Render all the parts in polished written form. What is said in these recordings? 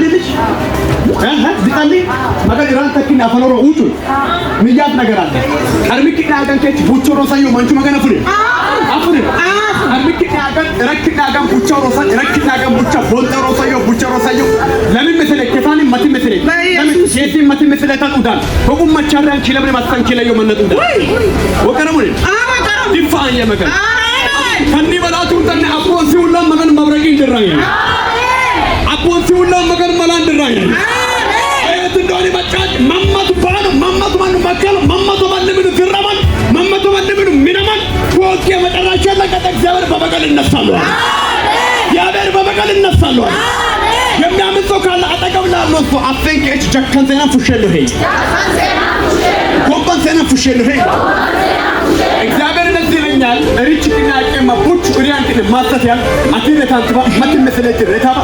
ልልሽ ቢጣሊ ማገድ ራንታ ኪና ፈኖሮ ውጡ ንያት ነገር አለ አርሚኪና አገንከች ቡቾሮ ሳዩ ማንቹ ማገና ፍሪ አፍሪ አርሚኪና አገን ረኪና አገን ቡቾሮ ሳዩ ረኪና አገን ቡቾሮ ሳዩ ቡቾሮ ሳዩ ለምን መስለ ከፋኒ ማቲ መስለ ለምን ሼቲ ማቲ መስለ ታቁዳል ሁቁም ማቻራን ኪለምን ማስተን ኪለዩ መነጡ ወቀረሙን ዲፋን የመከን ከኒ በላቱ ተነ አፖን ሲውላ መገን መብረቂ እንደራይ አፖን ሲውላ መገን መላ እንደራይ አየት እንደሆነ መጫጭ ማማቱ ባኑ ማማቱ ማኑ ማከለ ማማቱ ማለምን ግራማን ማማቱ ማለምን ሚነማን ወቄ መጨረሻ ለቀጠ እግዚአብሔር በበቀል እነሳሉ ያበር በበቀል እነሳሉ የሚያምጽው ካለ አጠገብ ላለው ሰው አፈንክ እች ጀከንተና ፉሸለ ሄይ ኮምፓንሰና ፉሸለ ሄይ እግዚአብሔር እንደዚህ ይለኛል ሪችክና አቀማ ቡች ሪያንክ ማስተያል አትነታን ተባ ማትን መስለት ረታባ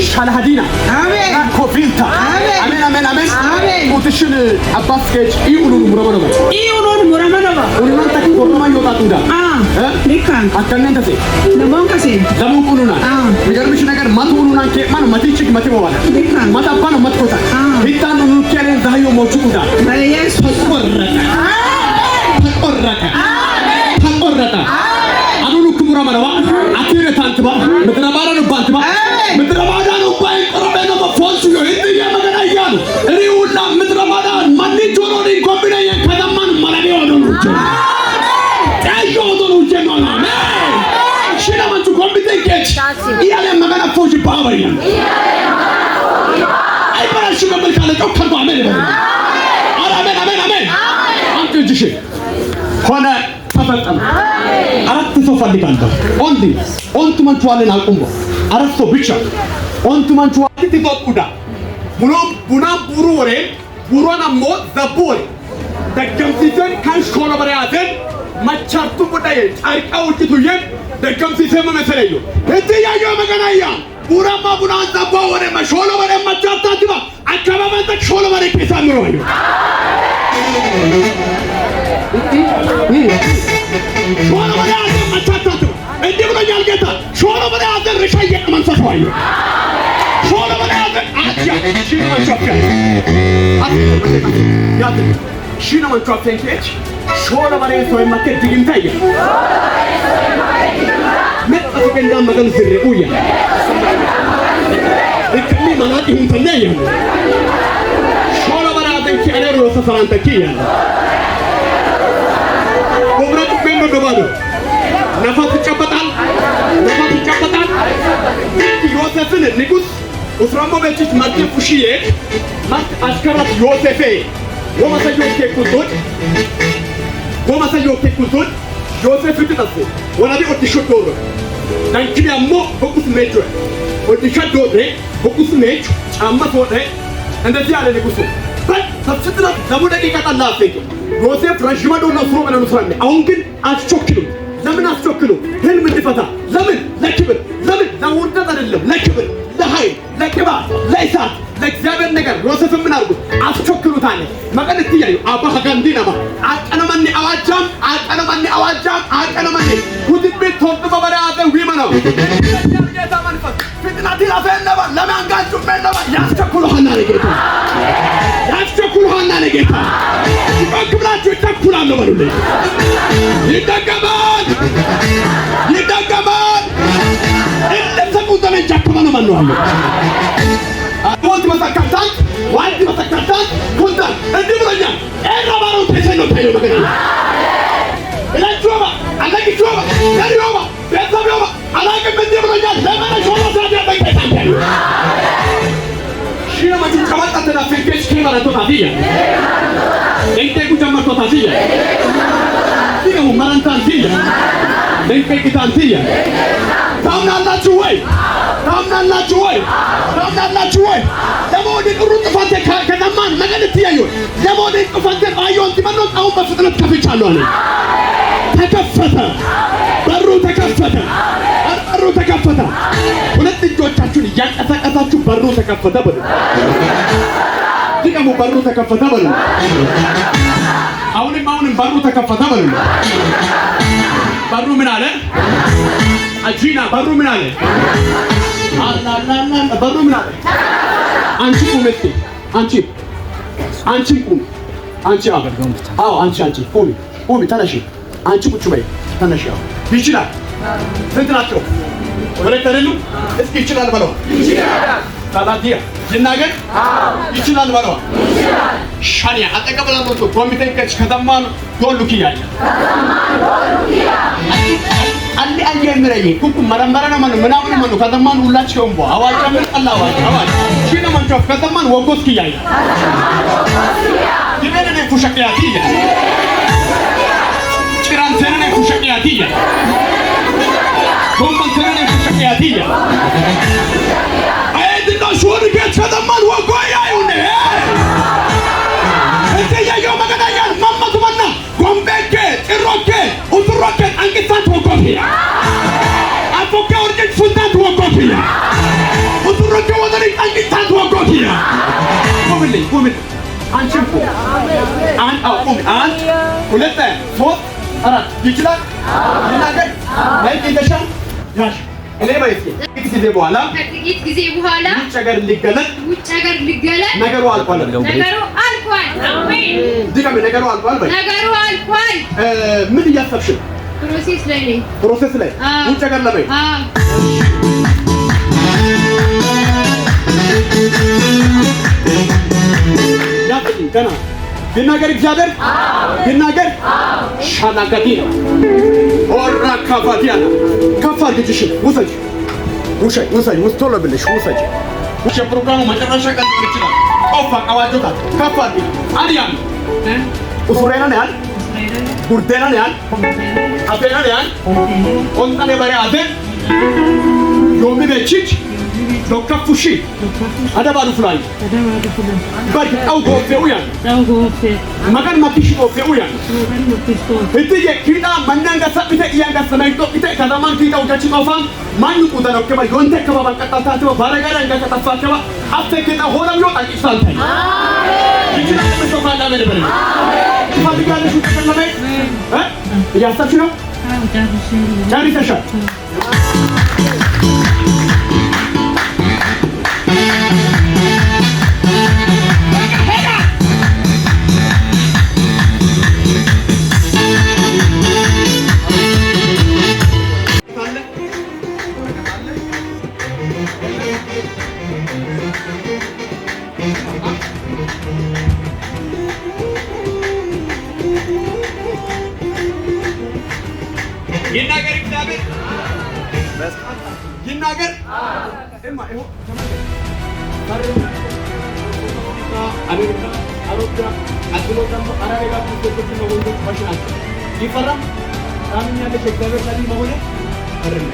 ሻላሃዲና አሜን ኮፊልታ አሜን አሜን አሜን ቁጥሽን አባስከች ኢኡኑን ሙራመነባ ኡኑን ታክ ኮርማ ይወጣቱዳ ሊካን አከነንተሴ ለሞንከሴ ለሞንኩኑና ይገርምሽ ነገር ማቱኑና ከማን ማቲችክ ማቲሞባላ ሊካን ማታባና ማትኮታ ሂታኑ ኑከለን ዛዩ ሞቹዳ ለየስ ተቆረጠ ተቆረጠ አኑኑ ኩሙራ ማረባ አትረታንትባ ምድረባራኑ ባንትባ ምድረባዳኑ ባይ ቆረበነ በፎንሱ ይጥየ መገናያሉ ሪውላ ምድረባዳ ማን ጆሮኒ ኮምቢናየ ከደማን ማራዲ ወዶኑ ታዮ ወዶኑ ጀማና ሽና ማንቹ ኮምቢቴንኬች ያለ መገና ፎጂ ባባሪያ አይ ባራሹ ገበል ካለ ጮከርባ አሜን አሜን አሜን አሜን አንተ ጅሽ ሆነ ተፈጸመ አራት ሰው ፈልጋለሁ ኦንቱ መንቹዋለን አቁምቦ አራት ሰው ብቻ ኦንቱ መንቹዋል ትቶቁዳ ቡና ቡሩ ወሬ ቡሮና ሞ ዘቦይ ደገምሲተን ካንሽኮሎ በሪያዘን ማቻርቱ ጉዳይ ታርቃው ትቱየን ደገምሲተን መሰለዩ እትያዩ መገናያ ቡራማ ቡና ዘቦ ወሬ መሾሎ ወሬ ማቻርታቲባ አካባባንተ ሾሎ ወሬ ከሳምሮ አዩ ሾሎ ወሬ አዘን ማቻርታቲባ እንዴ ብሎኛል ጌታ ሾሎ ወሬ አዘን ርሻየ መንፈስ ዋዩ ሾሎ ወሬ አዘን አያ ሽኖ መንቻርታ ያት ሽኖ መንቻርታ እንኬች ሾሎ ወሬ ሰው ማከት ድግንታየ መጥቶ ገንዳ መገን ዝሬ ኡያ እከኒ ማናት ይሁን ተነየ ሾሎ ወሬ አዘን ከነሩ ሰፈራንተ ኪያ ወብረቱ በእንዶ ደባዶ ነፋስ ይጨበጣል ዮሴፍን ንጉስ ኡስራሞ በችት ማርቴ ፉሺዬ ማት አሽከራት ዮሴፌ ወማሰዮ ከኩቶት ዮሴፍ ትጠስ ወላዲ ኦዲሾዶሮ ናንኪያሞ ፎኩስ ሜጆ ኦዲሾዶሬ ፎኩስ ሜጆ ጫማ ፎደ እንደዚህ ያለ ንጉስ በፍጥነት ለሙ ደቂቃ ታላፈኝ ዮሴፍ ረጅማዶ ነው ፍሮ ማለት ነው ፍራንዴ አሁን ግን አትቾክሉ ለምን አትቾክሉ ህልም እንድፈታ ለምን ለክብር ለምን ለውርደት አይደለም ለክብር ለኃይል ለክባ ለኢሳት ለእግዚአብሔር ነገር ዮሴፍ ምን አርጉ አትቾክሉታል መቀነት ይያዩ አባ ሀጋንዲናማ አቀነማኒ አዋጃም ሁድብ ተወጥ በበራአተ ዊመናው ጌታ መንፈስ ፍጥነት ይላፈነባ ለማንጋጩ መነባ ያስቸኩሉሃና ለጌታ ይቀክብላችሁ ይተኩላሉ በሉልኝ ይደገማል እንደሰቁ ተመንጫከመኑ ማንዋል አቦት መተከታን ዋልት መተከታን ኩንታን እንዲህ ብሎኛል ኤራባሩ ተሰኖ ታዩ ነገር ለጆባ አለግጆባ ለሪዮባ ቤተሰቦባ አላቅም እንዲህ ብሎኛል ለማን ሾሎ ታዲያ በቀታን ሽና ማቹ ከማጣተና ፍንከሽ ከማራቶ ታዲያ እንዴ ጉጀመርቶ ታዲያ ሲገሙ ማራንታን ታዲያ እንዴ ኪታንቲያ ታምናላችሁ ወይ ለሞዴ ሩጥ ፋንተ ከነማን መገንት ያዩ ለሞዴ ፋንተ አዩን ትመኖ አሁን በፍጥነት ከፍቻለሁ አለ በሩ ተከፈተ ሁለት እጆቻችሁን ያንቀሳቀሳችሁ በሩ ተከፈተ በሉ ድገሙ በሩ ተከፈተ በሉ አሁንም በሩ ተከፈተ በሉ በሩ ምን አለ አጂና በሩ ምን አለ አላላላ በሩ ምን አለ አንቺ ቁመት አንቺ ቁም አንቺ አዎ አንቺ ቁሚ ተነሺ አንቺ ቁጭ በይ ተነሺ ይችላል ስንት ናቸው ወለተ አይደሉ እስኪ ይችላል በለው ይችላል ታላዲያ ይናገር ይችላል በለው ይችላል ሻኒያ አጠቀበላው ነው ኮሚቴንከች ከተማን ዶሉኪያያ አንዴ ምረይ ኩኩ መረመረ ነው ምናምን ነው ከተማን ሁላችሁ ወንቦ አዋጅ ምን አላህ አዋጅ ሺነ መንጆፍ ከተማን ወጎስኪያያ ይበለኔ ኩሸቂያቲያ ጭራንተነ ኩሸቂያቲያ ኮምንተነ ኩሸቂያቲያ አይድና ሹር ከተማን ወጎያ ይሁን እተያየው መገናኛን ማማቱማና ጎምቤኬ ጥሮኬ ኡጥሮኬ አንቂሳት ወጎፊያ አፎካ ወርጀት ፉንታት ወጎፊያ ኡጥሮኬ ወደሪ አንቂሳት ወጎፊያ ቆምልኝ አንቺም አንድ ሁለት ሶስት አራት ይችላል ይናገር ማይክ ይተሻል ያሽ እኔ ባይስ ጊዜ በኋላ ውጭ ሀገር ሊገለጥ ነገሩ አልቋል አሜን ዲጋም ነገሩ አልቋል በይ ነገሩ አልቋል ምን እያሰብሽ ፕሮሰስ ላይ ውጭ ሀገር ለበይ ያጥልኝ ገና ቢናገር እግዚአብሔር ቢናገር ሻናጋቲ ነው ኦራ ካፋቲያና ካፋር ግጭሽ ውሰጅ ቶሎ ብለሽ ውሰጅ ፕሮግራሙ መጨረሻ ቀን ይችላል ኦፋ አዋጆታ ካፋር አዲያን ኡሱሬና ነው ጉርዴና ነው አቴና ነው ኦንታኔ ባሪ አቴ ዮሚ በቺች ዶካፉሺ አዳባሉ ፍላይ ባይ አው ጎፌውያን ማጋን ማኪሽ ጎፌውያን እትዬ ኪዳ ማናንጋ ሳቢተ ኢያንጋ ሰማይቶ ኢተ ከተማን ኪዳ ወዳቺ ጦፋን ማን ቁጠረው ከባ ዮንተ ከባ ቀጣታቸው ባረጋራ እንጋ ከተፋከባ አፍተ ኪዳ ሆነም ነው ታቂሳንተ አሜን ይችላል በሶፋላ በደበለ አሜን ይፈልጋለሽ ተከለመይ ያሳችሁ ነው ቻሪተሻ ይናገር እግዚአብሔር ይናገር እማ ይሁ አሜሪካ አውሮፓ አጥሎ ደግሞ አራሬጋ ተቆጥቶ ነው ወንዶ ማሽናት ይፈራም ታምኛ ለእግዚአብሔር ላይ መሆነ አረነ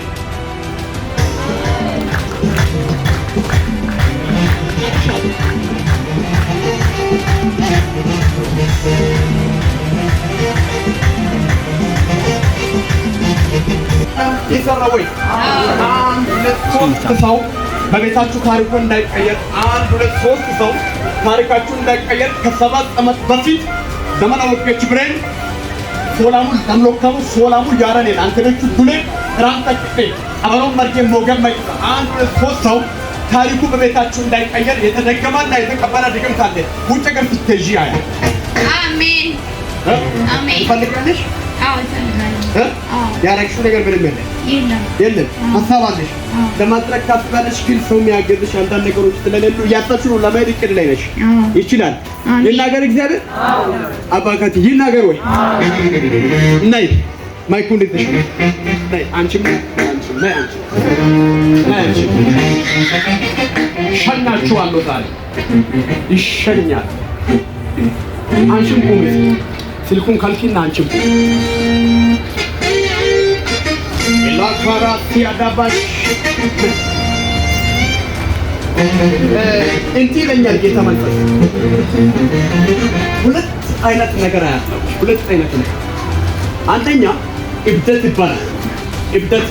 ይሰራወይ አንድ ሁለት ሶስት ሰው በቤታችሁ ታሪኩ እንዳይቀየር አንድ ሁለት ሶስት ሰው ታሪካችሁ እንዳይቀየር ከሰባት ዓመት በፊት ዘመናዊዎች ብሬን ሶላሙ ተምሎካሙ ሶላሙ ያራኔ አንተነቹ ዱሌ ራንታክቴ አበሮን ማርኬ ሞገም ማይጣ አንድ ሁለት ሶስት ሰው ታሪኩ በቤታችሁ እንዳይቀየር የተደገማና የተቀበለ ድግምት አለ ውጭ ሀገር ስትሄጂ አያ አሜን አሜን ፈልጋለሽ ያረክሽ ነገር ምንም የለም ሀሳብ አለሽ ለማድረግ ታስባለሽ ግን ሰው የሚያገዝሽ አንዳንድ ነገሮች ስለሌሉ እያሰብሽ ነው ለማየት እቅድ ላይ ነሽ ይችላል ይናገር እግዚአብሔር አባካቲ ይናገር ወይ ናይ ማይኩ እንዴት ነሽ ናይ አንቺም ናይ አንቺ ሸኛችኋለሁ ዛሬ ይሸኛል አንቺም ቁሚ ስልኩን ካልኪና አንቺም ላካራቲያ ዳባሽ እንት ይለኛል ጌታ መንፈስ ሁለት አይነት ነገር አያለው ሁለት አይነት ነገር አንደኛ እብደት ይባላል እብደት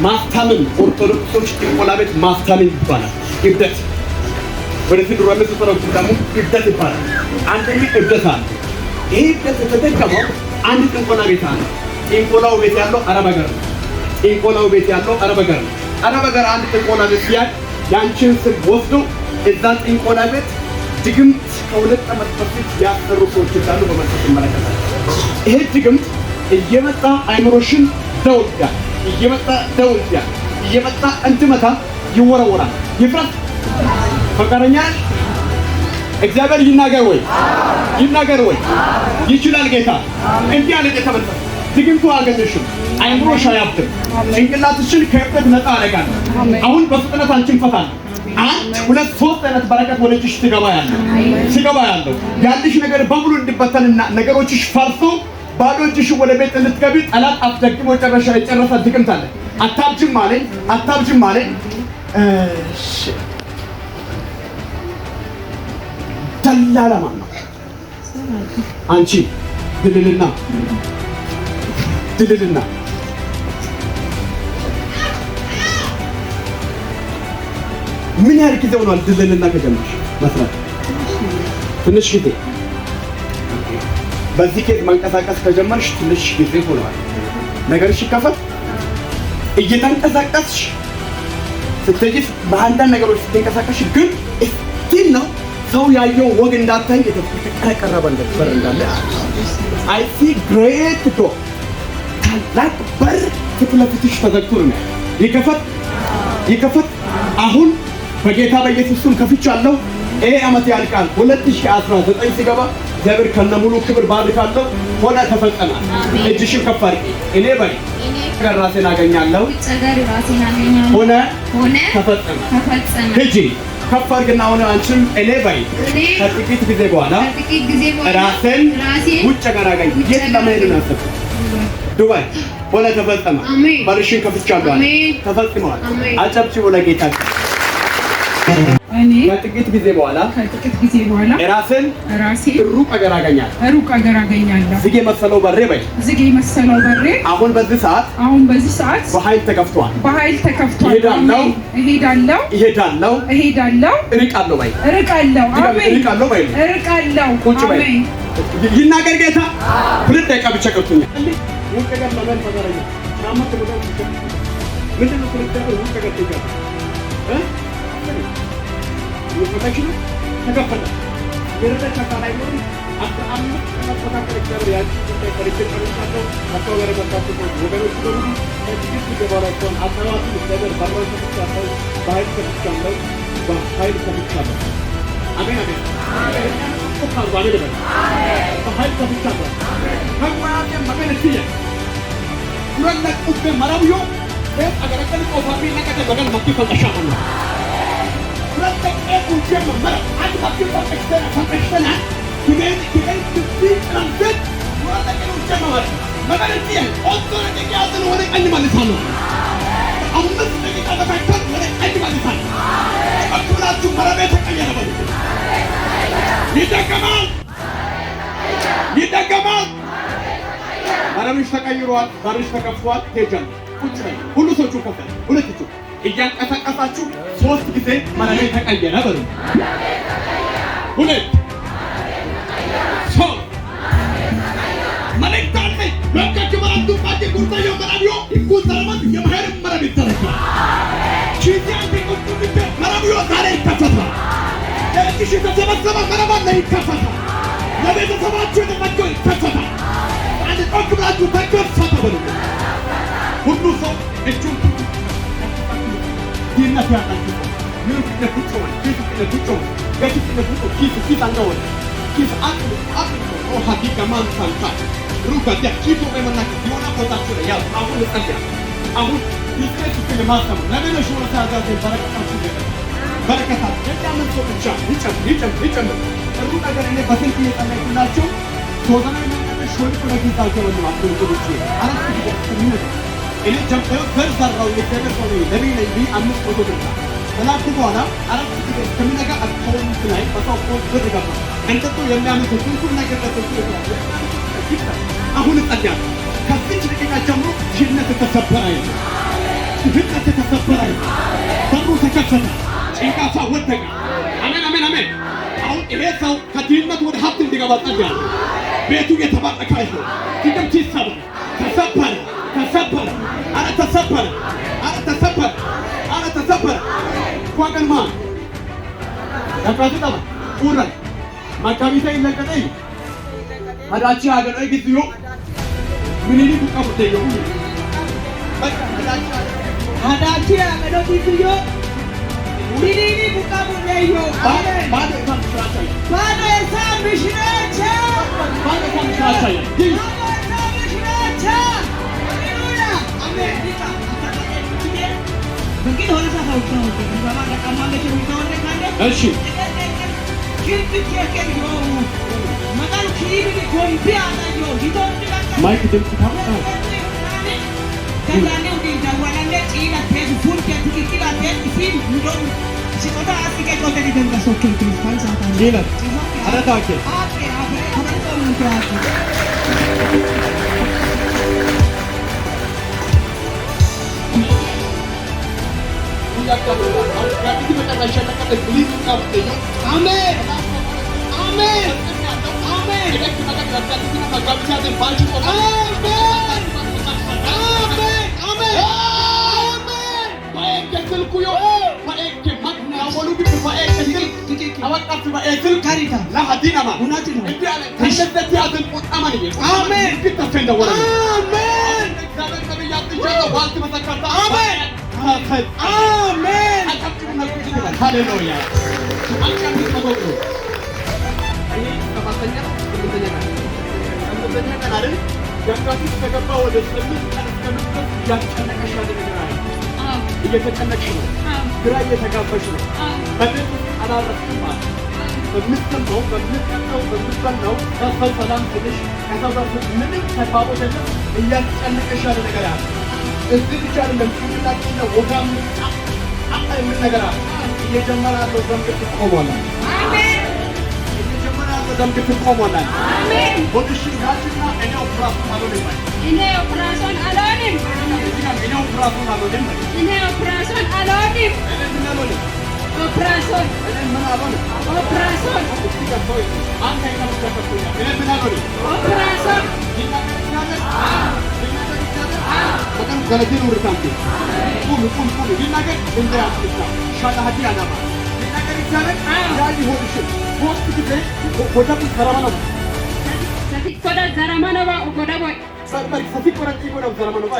ማስታመም ኦርቶዶክሶች ጥቆላበት ማስታመም ይባላል እብደት ወደ ፍድሮ ለምትሰራው ደግሞ እብደት ይባላል አንደኛ እብደት አለ ይሄ እብደት ተተከመው አንድ ጥቆላ ቤት አለ ጥቆላው ቤት ያለው አረብ ሀገር ነው ጥቆላው ቤት ያለው አረብ ሀገር ነው አረብ ሀገር አንድ ጥቆላ ቤት ያንቺን ስም ወስዶ እዛ ጥንቆላ ቤት ድግምት ከሁለት ዓመት በፊት ያሰሩ ሰዎች እንዳሉ በመንፈስ ይመለከታል። ይሄ ድግምት እየመጣ አይምሮሽን ደውልያ እየመጣ ደውልያ እየመጣ እንድመታ ይወረወራል። ይፍረስ። ፈቃደኛ እግዚአብሔር ይናገር ወይ ይናገር ወይ? ይችላል ጌታ። እንዲህ አለ ጌታ መንፈስ ድግምቱ አገኘሽም፣ አይምሮሽ አያብድም፣ ጭንቅላትሽን ከእብደት ነፃ አደርጋለሁ። አሁን በፍጥነት አንቺን ፈታለሁ። 1 2 3 አይነት በረከት ወደ እጅሽ ትገባ ያለው ያለሽ ነገር በሙሉ እንዲበተንና ነገሮችሽ ፈርሶ ባዶ እጅሽ ወደ ቤት እንድትገቢ ጠላት አፍደግሞ የጨረሰ ድግምት አለ። አታብጅም አለኝ። ደላላ ማን ነው? አንቺ ድልልና ምን ያህል ጊዜ ሆኗል ድልልና ከጀመርሽ መስራት? ትንሽ ጊዜ። በዚህ ኬዝ መንቀሳቀስ ከጀመርሽ ትንሽ ጊዜ ሆኗል። ነገርሽ ይከፈት። እየተንቀሳቀስሽ ስትሄጂ በአንዳንድ ነገሮች ስትንቀሳቀሽ ግን እስቲል ነው ሰው ያየው ወግ እንዳታይ የተቀረበ እንደበር እንዳለ አይ ሲ ግሬት ዶ ታላቅ በር ፊት ለፊትሽ ተዘግቶ ነው። ይከፈት። አሁን በጌታ በኢየሱስ ስም ከፍቻለሁ። ይሄ ዓመት ያልቃል። 2019 ሲገባ እግዚአብሔር ከነሙሉ ክብር ባርካለሁ። ሆነ ተፈጸመ። እጅሽን ከፍ አድርጊ። እኔ በይ ራሴን አገኛለሁ። ሆነ ተፈጸመ። ሂጂ ከፍ አድርግና አሁን አንቺም እኔ በይ ከጥቂት ጊዜ በኋላ ራሴን ውጭ ጋር አገኝ። የት ለመሄድ ነው ያሰብኩት? ዱባይ። ሆነ ተፈጸመ። በርሽን ከፍቻለሁ። ተፈጽመዋል። አጨብጭቡ ለጌታ። ከጥቂት ጊዜ በኋላ ራሴን ሩቅ አገር አገኛለሁ። ዝግ የመሰለው በሬ በይ አሁን በዚህ ሰዓት በኃይል ተከፍቷል። እሄዳለሁ። እርቃለሁ በይ ቁጭ በይ። ይናገር ጌታ። 2 ደቂቃ ብቻ ቀርቶኛል። ወፈታችሁ ተከፈለ የረዳች አካላይ ነው። አምስት ተመጣጣኝ እግዚአብሔር ያቺ ተከሪከሪካቸው አስተዋገረ መጣጡ ወገኖች ሁሉ እጅግ ይገባላቸውን አጠራቱ እግዚአብሔር ባራው ተከታተው ባይል ተከታተው ባይል ተከታተው አሜን። ኦካር ባለ ደበ ባይል ተከታተው ከማያም መገነትየ ሁለቱም ማራብዮ አገረከል ቆፋቢ ነከተ በገል መጥቶ ተሻማና ይደገማል። ባርሽ ተቀይሯል። ባርሽ ተከፍቷል። ሄጃል ቁጭ በይ። ሁሉ ሰዎቹ ከፈለ ሁለቱ እያንቀሳቀሳችሁ 3 ጊዜ ማለቴ ተቀየረ በሉ። 2 3 ማለታኔ በቃችሁ ማራቱ ባጂ ጉርታዮ ማራቢዮ ይኩታራማት የማሄር ማራቢ ተረካ ቺቲያን ቢቁጡ ቢተ ማራቢዮ ዛሬ ይከፈታ። እሺ ተሰበሰበ ማራባ ላይ ይከፈታ። ለቤተሰባችሁ የተመቸው ይከፈታ። አንድ ጦክ ብላችሁ ተከፈታ በሉ። ሁሉ ሰው እጁን ይናት ያጣችሁ ምን ትከፍቱ ነው ኪስ አንጋወል ኪስ ኦ ሀዲጋ ማን ሳንታ ሩጋ ኪቶ በመናክ ዲዮና ቦታችሁ ላይ ያው አሁን ለጸልያ አሁን ይስከት ለማሰሙ ለምን ሹራ ታዛዘ በረከታችሁ በረከታችሁ የዳመን ሰው ብቻ ይጨም ሩጋ ጋር እኔ በስልክ እየጠለቅላችሁ ሶዛና መንገድ ሾልኩ ለጊዜው ነው አጥቶች አራት ጊዜ እኔ ጀምተው በርዛራው ለተደረሰው ለምን ላይ 500 ብር ተላኩ በኋላ አራት ጊዜ ከሚነጋ አካውንት ላይ በሳውቆት ብር ገባ። እንተቶ የሚያምኑ ሁሉ ነገር ተሰጥቶ አሁን ጸልያ ከዚህ ደቂቃ ጀምሮ ጅነት ተሰበረ። በሩ ተከፈተ። ጭንቃፋ ወደቀ። አሜን። አሁን ይሄ ሰው ከድህነት ወደ ሀብት እንዲገባ ጸልያ። ቤቱ የተባረከ ይሁን። ድግምት ይሰበር። ተሰበረ። ተሰበረ። ዋቀን ማን ያቃቱ ተማ ኡራ ማካቢታ ይለቀቀኝ አዳቺ ሀገር አይግጥዩ ምንኒ ቡቃቡቴዮ በቃ አዳቺ ሀገር አይግጥዩ ምንኒ ቡቃቡቴዮ ባዶ ካምሻቻይ ባዶ ሳምሽናቻ ባዶ ካምሻቻይ ሳምሽናቻ ሃሌሉያ አሜን ዲታ በቂ ሆነ ታውቁ ነው ባባ ከማመች ነው ካለ እሺ ማይክ ድምፅ ታውቃ ከዛኔው ዲንታ ወላለ ጪላ ተዝ ፉል ከትክክል አተን ሲል እንደው ሲቆጣ አስቀጭ ወደ ደንጋ ሶኬ ክሪስታል ሳታ ዲላ አረታውኬ አኬ አብሬ አብሬ ነው ታውቂ አሜን አሜን አሜን ሃሌሉያ እየተጨነቅሽ ነው፣ ግራ እየተጋባሽ ነው። በደንብ አላረፍሽም። በምትሰማው በምትቀጠው በምትበላው ከሰው ሰላም ትንሽ ከሰው ጋር ምንም ተግባቦት የለም። እያስጨነቀሽ ያለ ነገር አለ። እዚህ ብቻ አይደለም፣ ጭንቅላትሽ ነው ወጋም የምን ነገር አለ። እየጀመረ ያለው ደም ግፊት ቆሟል። አሜን። እየጀመረ ያለው ደም ግፊት ቆሟል። አሜን። ሆድሽን ያዝና እኔ ኦፕራሽን አልሆንም። እኔ ኦፕራሽን አልሆንም። እኔ ኦፕራሽን አልሆንም። እኔ ኦፕራሽን አልሆንም። ኦፕራሽን እኔ ምን አልሆንም። ኦፕራሽን እስኪገባው አንተ አይተመከፈቱኛ እኔ ምን አልሆንም። ኦፕራሽን በቀን ገለቴን ውርታንቴ ቁም ይናገር እንደ ያስታ ሻላሃዲ አናማ ይናገር ይቻላል። ያሊ ሆድሽን ሶስት ጊዜ ወደቡ ዘረማነባ ሰፊቆዳ ዘረማነባ ወደቡ ሰፊቆዳ ይጎዳው ዘረማነባ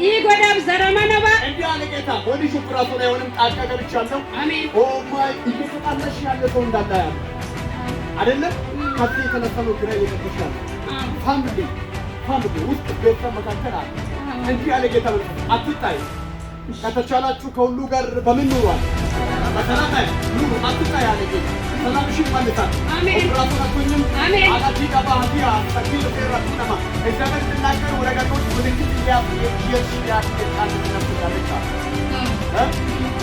ይጎዳው ዘረማነባ እንዴ አለ ጌታ ሆድሽ ኦፕራሽን ላይ ሆነም ጣልቃ ገብቻለሁ። አሜን። ኦ ማይ እየተጣለሽ ያለ ሰው እንዳለ አይደለም ከዚህ የተነሳው ግራ እየተፈሻለ ፋሚሊ ውስጥ ቤተሰብ መካከል አለ እንዲህ ያለ ጌታ አትጣይ። ከተቻላችሁ ከሁሉ ጋር በምን ኑሯል? በሰላም ኑሩ። አትጣይ ያለ ጌታ ሰላምሽን ይመልሳል። አሜን። ኦፕራሽን አትሆኝም። አሜን። አላቲ ጋባሃዲያ ተኪል ተራቱናማ እግዚአብሔር ሲናገር ወረጋቶች ምልክት ያስያል ተነፍሳለች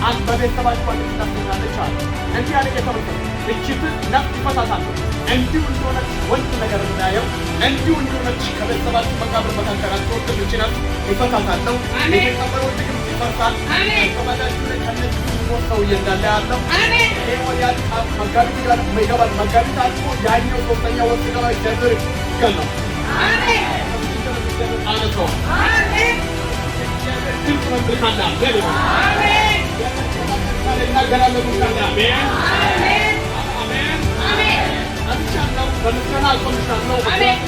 አንድ በቤተሰባችሁ አንድ ተነፍሳለች እንዲህ ያለ ጌታ እችት ነፍስ ይፈታታል። እንዲሁ እንደሆነች ወንድ ነገር እንዳየው እንዲሁ እንደሆነች ከቤተሰባችሁ መቃብር መካከላችሁ ትችላል ይፈታታል። አሜን። ከበሮች ግን ይፈታል። አሜን። ከመላእክቱ ላይ ከነሱ ወጣው ይንዳለ ያለው አሜን። ይሄ ወዲያት መጋቢት ጋር መይገባል መጋቢት አልፎ ያኛው ሶስተኛ ወጥ ጋር ይደር ይገኛል። አሜን። አለቶ አሜን። ይሄ ምንድነው? አሜን። ያለና ገራለ ሙታና አሜን። አሜን። አሜን። አሜን። አብቻለሁ በምስጋና አቆምሻለሁ። አሜን።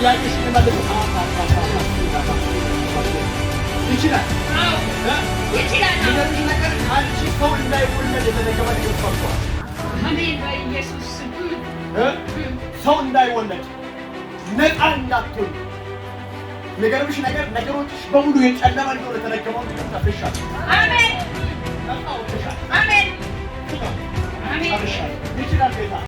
ያቂሽ ለማለት ይችላል። አዎ ይችላል። እንደዚህ ነገር አንቺ ሰው እንዳይወለድ የተደረገ ነው። አሜን። በኢየሱስ ስም ሰው እንዳይወለድ ነፃ እንዳትሆን ነገሮች ነገሮችሽ በሙሉ የጨለማ እንደሆነ የተደረገው ነው። ተፈሻል። አሜን። አሜን። አሜን። ይችላል ጌታ